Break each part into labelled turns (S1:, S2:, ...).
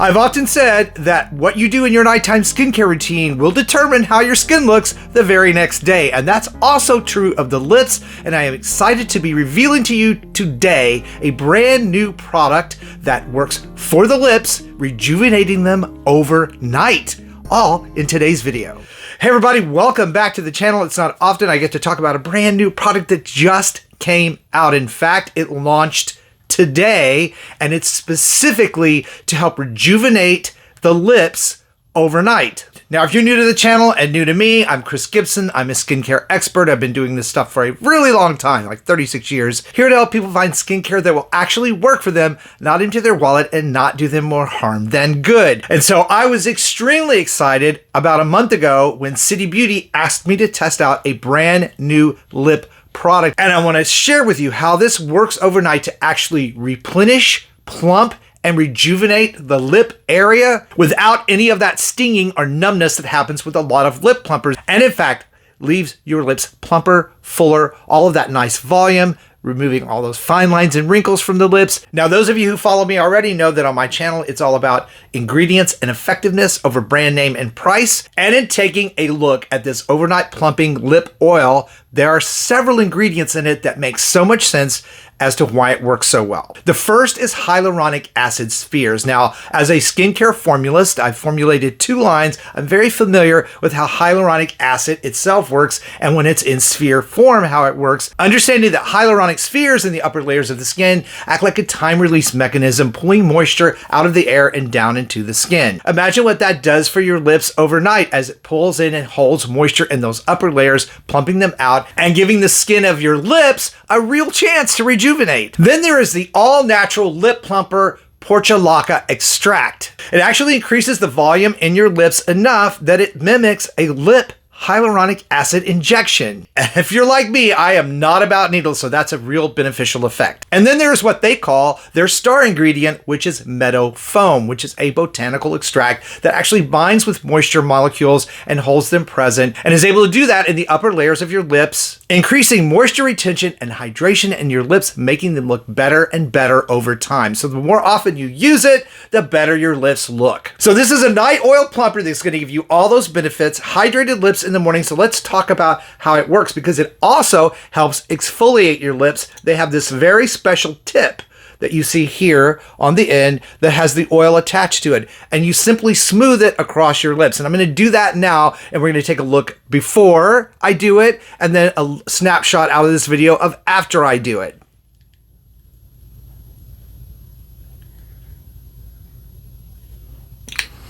S1: I've often said that what you do in your nighttime skincare routine will determine how your skin looks the very next day, and that's also true of the lips, and I am excited to be revealing to you today a brand new product that works for the lips, rejuvenating them overnight, all in today's video. Hey everybody, welcome back to the channel. It's not often I get to talk about a brand new product that just came out. In fact, it launched today, and it's specifically to help rejuvenate the lips overnight. Now, if you're new to the channel and new to me, I'm Chris Gibson. I'm a skincare expert. I've been doing this stuff for a really long time, like 36 years, here to help people find skincare that will actually work for them, not into their wallet, and not do them more harm than good. And so I was extremely excited about a month ago when City Beauty asked me to test out a brand new lip product, and I want to share with you how this works overnight to actually replenish, plump, and rejuvenate the lip area without any of that stinging or numbness that happens with a lot of lip plumpers, and in fact leaves your lips plumper, fuller, all of that nice volume, removing all those fine lines and wrinkles from the lips. Now, those of you who follow me already know that on my channel, it's all about ingredients and effectiveness over brand name and price. And in taking a look at this overnight plumping lip oil, there are several ingredients in it that make so much sense as to why it works so well. The first is hyaluronic acid spheres. Now, as a skincare formulist, I've formulated 2 lines. I'm very familiar with how hyaluronic acid itself works, and when it's in sphere form, how it works. Understanding that hyaluronic spheres in the upper layers of the skin act like a time-release mechanism, pulling moisture out of the air and down into the skin. Imagine what that does for your lips overnight as it pulls in and holds moisture in those upper layers, plumping them out and giving the skin of your lips a real chance to rejuvenate. Then there is the all-natural lip plumper portulaca extract. It actually increases the volume in your lips enough that it mimics a lip hyaluronic acid injection. And if you're like me, I am not about needles, so that's a real beneficial effect. And then there's what they call their star ingredient, which is meadow foam, which is a botanical extract that actually binds with moisture molecules and holds them present, and is able to do that in the upper layers of your lips, increasing moisture retention and hydration in your lips, making them look better and better over time. So the more often you use it, the better your lips look. So this is a night oil plumper that's going to give you all those benefits, hydrated lips in the morning. So let's talk about how it works, because it also helps exfoliate your lips. They have this very special tip that you see here on the end that has the oil attached to it, and you simply smooth it across your lips. And I'm going to do that now, and we're going to take a look before I do it, and then a snapshot out of this video of after I do it.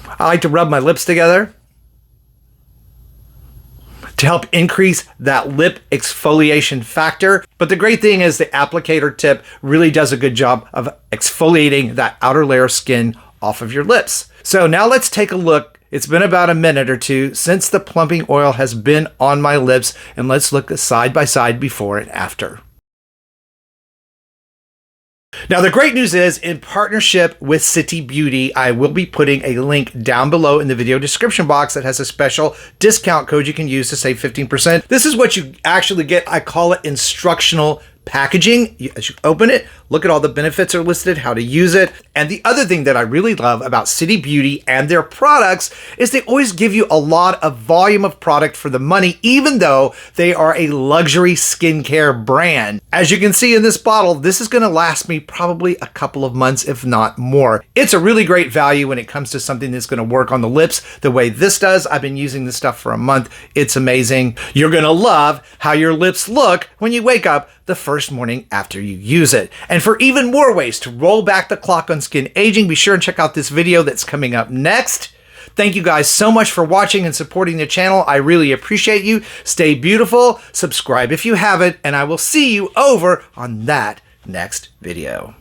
S1: I like to rub my lips together to help increase that lip exfoliation factor. But the great thing is the applicator tip really does a good job of exfoliating that outer layer of skin off of your lips. So now let's take a look. It's been about a minute or two since the plumping oil has been on my lips, and let's look side by side before and after. Now, the great news is, in partnership with City Beauty, I will be putting a link down below in the video description box that has a special discount code you can use to save 15%. This is what you actually get. I call it instructional packaging. As you open it, look at all the benefits are listed, how to use it. And the other thing that I really love about City Beauty and their products is they always give you a lot of volume of product for the money, even though they are a luxury skincare brand. As you can see in this bottle, this is going to last me probably a couple of months, if not more. It's a really great value when it comes to something that's going to work on the lips the way this does. I've been using this stuff for a month. It's amazing. You're going to love how your lips look when you wake up the first morning after you use it. And for even more ways to roll back the clock on skin aging, be sure and check out this video that's coming up next. Thank you guys so much for watching and supporting the channel. I really appreciate you. Stay beautiful, subscribe if you haven't, and I will see you over on that next video.